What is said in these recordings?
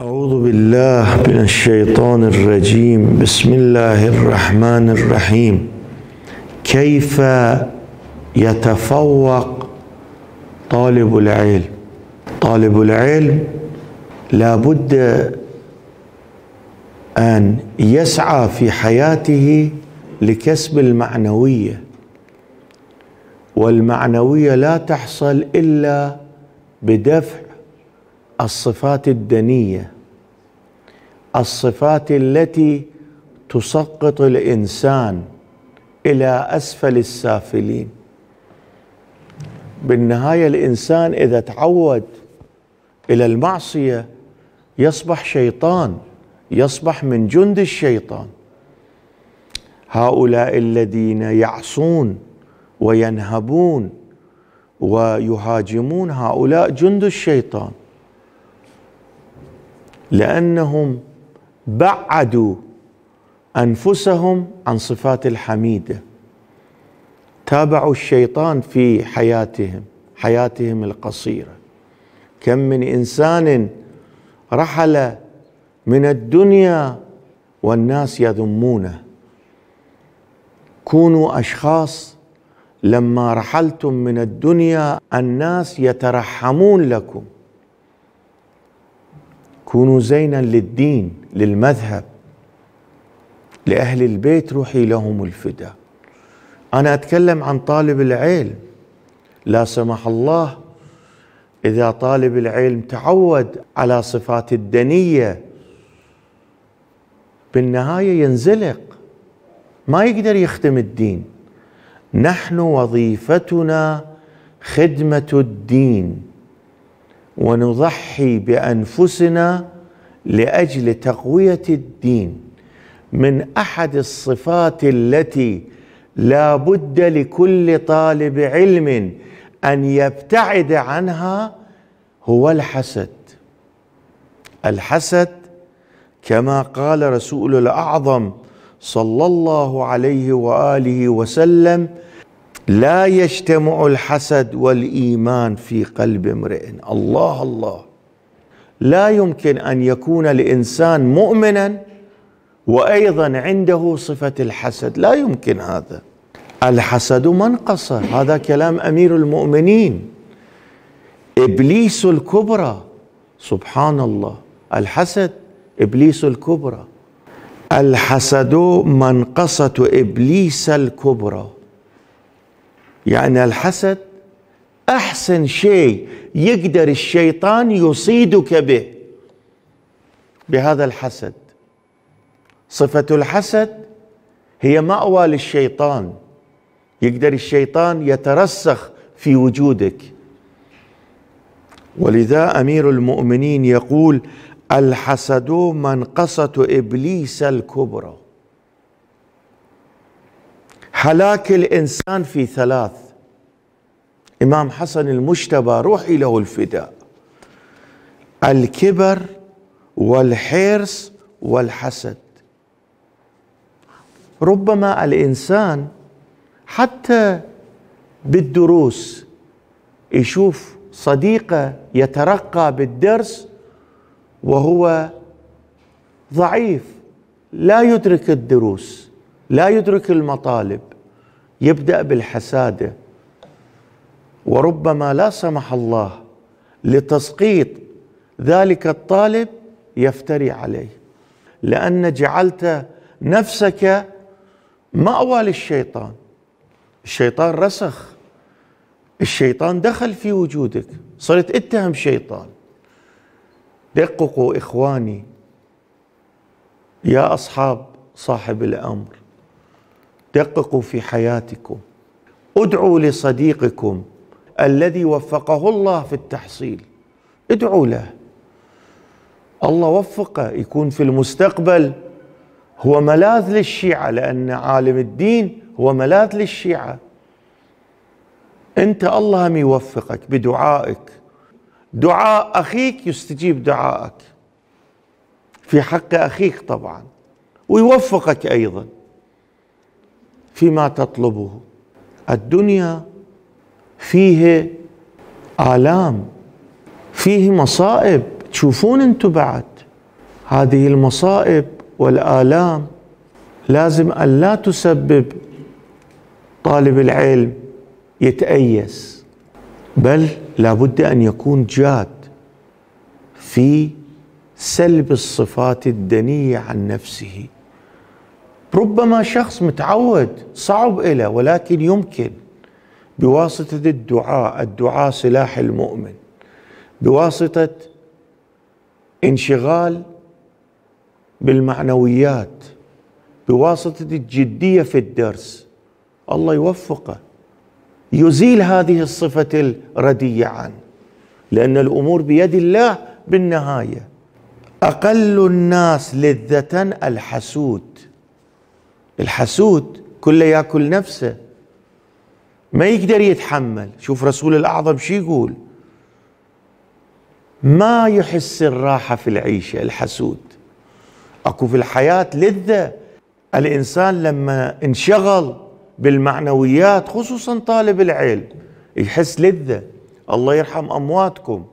أعوذ بالله من الشيطان الرجيم. بسم الله الرحمن الرحيم. كيف يتفوق طالب العلم؟ طالب العلم لا بد أن يسعى في حياته لكسب المعنوية، والمعنوية لا تحصل إلا بدفع الصفات الدنية، الصفات التي تسقط الإنسان إلى أسفل السافلين. بالنهاية الإنسان إذا تعود إلى المعصية يصبح شيطان، يصبح من جند الشيطان. هؤلاء الذين يعصون وينهبون ويهاجمون هؤلاء جند الشيطان، لأنهم بعدوا أنفسهم عن صفات الحميدة، تابعوا الشيطان في حياتهم القصيرة. كم من إنسان رحل من الدنيا والناس يذمونه. كونوا أشخاص لما رحلتم من الدنيا الناس يترحمون لكم. كونوا زينا للدين، للمذهب، لأهل البيت، روحي لهم الفداء. أنا أتكلم عن طالب العلم. لا سمح الله إذا طالب العلم تعود على صفات الدنية بالنهاية ينزلق، ما يقدر يخدم الدين. نحن وظيفتنا خدمة الدين، ونضحي بأنفسنا لأجل تقوية الدين. من أحد الصفات التي لا بد لكل طالب علم أن يبتعد عنها هو الحسد. الحسد كما قال رسول الأعظم صلى الله عليه وآله وسلم: لا يجتمع الحسد والإيمان في قلب امرئ. الله الله، لا يمكن أن يكون الإنسان مؤمنا وأيضا عنده صفة الحسد، لا يمكن هذا. الحسد منقصة، هذا كلام أمير المؤمنين إبليس الكبرى. سبحان الله، الحسد إبليس الكبرى. الحسد منقصة إبليس الكبرى، يعني الحسد أحسن شيء يقدر الشيطان يصيدك به، بهذا الحسد. صفة الحسد هي مأوى للشيطان، يقدر الشيطان يترسخ في وجودك. ولذا أمير المؤمنين يقول: الحسد منقصة إبليس الكبرى. هلاك الإنسان في ثلاث. إمام حسن المجتبى روحي له الفداء: الكبر والحرص والحسد. ربما الإنسان حتى بالدروس يشوف صديقه يترقى بالدرس وهو ضعيف، لا يدرك الدروس، لا يدرك المطالب، يبدأ بالحسادة. وربما لا سمح الله لتسقيط ذلك الطالب يفتري عليه، لأن جعلت نفسك مأوى للشيطان. الشيطان رسخ، الشيطان دخل في وجودك، صرت اتهم شيطان. دققوا إخواني يا أصحاب صاحب الأمر، دققوا في حياتكم. ادعوا لصديقكم الذي وفقه الله في التحصيل، ادعوا له، الله وفقه يكون في المستقبل هو ملاذ للشيعة، لأن عالم الدين هو ملاذ للشيعة. أنت الله هم يوفقك بدعائك، دعاء أخيك يستجيب دعائك في حق أخيك طبعا، ويوفقك أيضا فيما تطلبه. الدنيا فيه آلام، فيه مصائب، تشوفون أنتم بعد هذه المصائب والآلام لازم أن لا تسبب طالب العلم يتأيس، بل لابد أن يكون جاد في سلب الصفات الدنية عن نفسه. ربما شخص متعود صعب إله، ولكن يمكن بواسطة الدعاء سلاح المؤمن، بواسطة انشغال بالمعنويات، بواسطة الجدية في الدرس، الله يوفقه يزيل هذه الصفة الردية عنه، لأن الأمور بيد الله بالنهاية. أقل الناس لذة الحسود. الحسود كله يأكل نفسه، ما يقدر يتحمل. شوف رسول الأعظم شي يقول: ما يحس الراحة في العيشة الحسود. أكو في الحياة لذة. الإنسان لما انشغل بالمعنويات، خصوصا طالب العلم، يحس لذة. الله يرحم أمواتكم.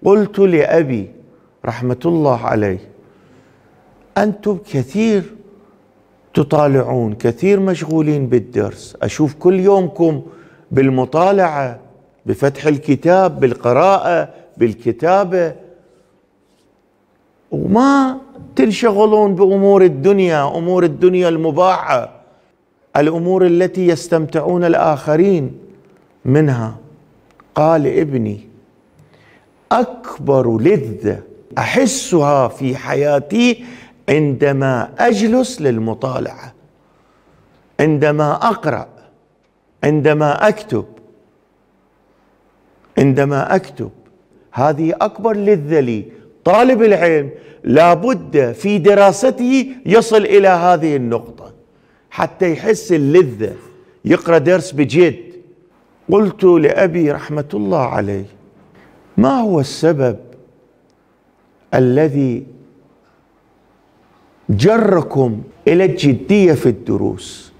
قلت لأبي رحمة الله عليه: أنتم كثير تطالعون، كثير مشغولين بالدرس، أشوف كل يومكم بالمطالعة، بفتح الكتاب، بالقراءة، بالكتابة، وما تنشغلون بأمور الدنيا، أمور الدنيا المباحة، الأمور التي يستمتعون الآخرين منها. قال: ابني، أكبر لذة أحسها في حياتي عندما أجلس للمطالعة، عندما أقرأ، عندما أكتب. هذه أكبر لذة لي. طالب العلم لابد في دراسته يصل إلى هذه النقطة حتى يحس اللذة، يقرأ درس بجد. قلت لأبي رحمة الله عليه: ما هو السبب الذي جركم إلى الجدية في الدروس؟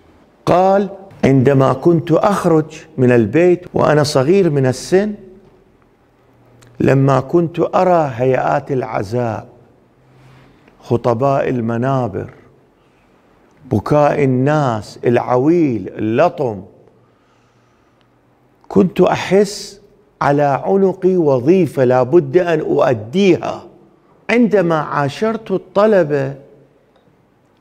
قال: عندما كنت أخرج من البيت وأنا صغير من السن، لما كنت أرى هيئات العزاء، خطباء المنابر، بكاء الناس، العويل، اللطم، كنت أحس على عنقي وظيفة لابد أن أؤديها. عندما عاشرت الطلبة،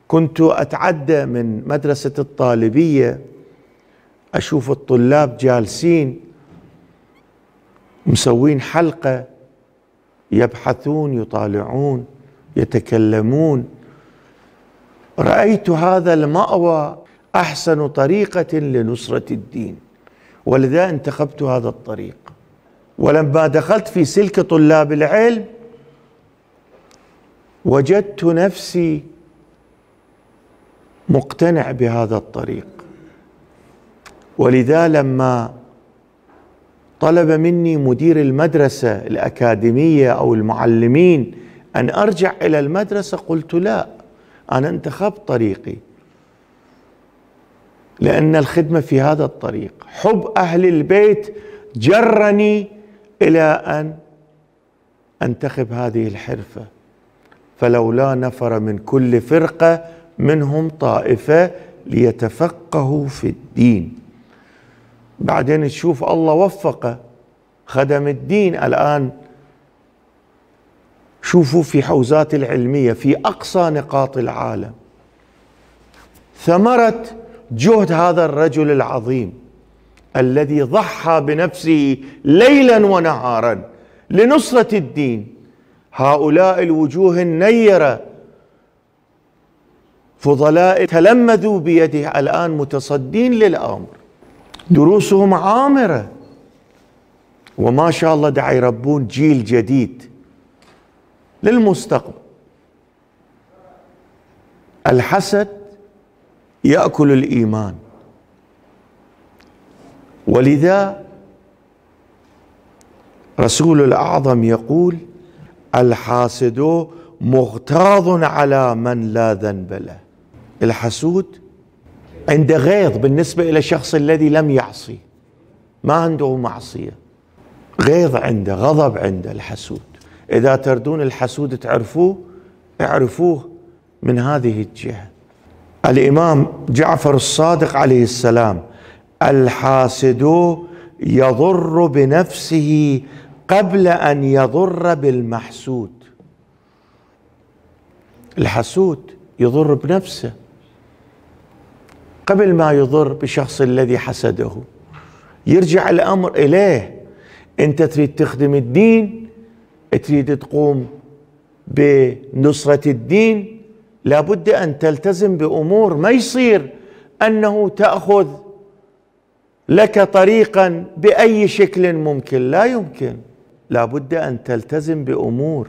كنت أتعدى من مدرسة الطالبية، أشوف الطلاب جالسين مسوين حلقة، يبحثون، يطالعون، يتكلمون. رأيت هذا المأوى أحسن طريقة لنصرة الدين، ولذا انتخبت هذا الطريق. ولما دخلت في سلك طلاب العلم وجدت نفسي مقتنع بهذا الطريق. ولذا لما طلب مني مدير المدرسة الأكاديمية أو المعلمين أن أرجع إلى المدرسة، قلت لا، أنا انتخبت طريقي، لأن الخدمة في هذا الطريق. حب أهل البيت جرني إلى أن أنتخب هذه الحرفة. فلولا نفر من كل فرقة منهم طائفة ليتفقهوا في الدين. بعدين تشوف الله وفقه، خدم الدين. الآن شوفوا في حوزات العلمية في أقصى نقاط العالم. ثمرة جهد هذا الرجل العظيم الذي ضحى بنفسه ليلا ونهارا لنصرة الدين. هؤلاء الوجوه النيرة فضلاء تلمذوا بيده، الآن متصدين للأمر، دروسهم عامرة، وما شاء الله دعي يربون جيل جديد للمستقبل. الحسد يأكل الإيمان، ولذا رسول الأعظم يقول: الحاسد مغتاظ على من لا ذنب له. الحسود عنده غيظ بالنسبة إلى الشخص الذي لم يعصي، ما عنده معصية، غيظ عنده، غضب عنده الحسود. إذا تردون الحسود تعرفوه، اعرفوه من هذه الجهة. الإمام جعفر الصادق عليه السلام: الحاسد يضر بنفسه قبل أن يضر بالمحسود. الحسود يضر بنفسه قبل ما يضر بشخص الذي حسده. يرجع الأمر إليه. أنت تريد تخدم الدين، تريد تقوم بنصرة الدين، لابد أن تلتزم بأمور. ما يصير أنه تأخذ لك طريقا بأي شكل ممكن، لا يمكن. لابد أن تلتزم بأمور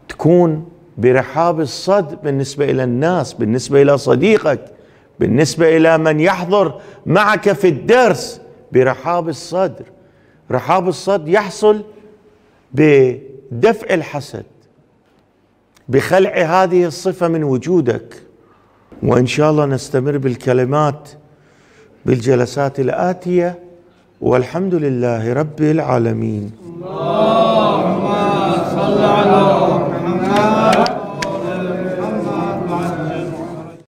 تكون برحاب الصدر بالنسبة إلى الناس، بالنسبة إلى صديقك، بالنسبة إلى من يحضر معك في الدرس، برحاب الصدر. رحاب الصدر يحصل بدفع الحسد، بخلع هذه الصفة من وجودك. وإن شاء الله نستمر بالكلمات بالجلسات الآتية، والحمد لله رب العالمين.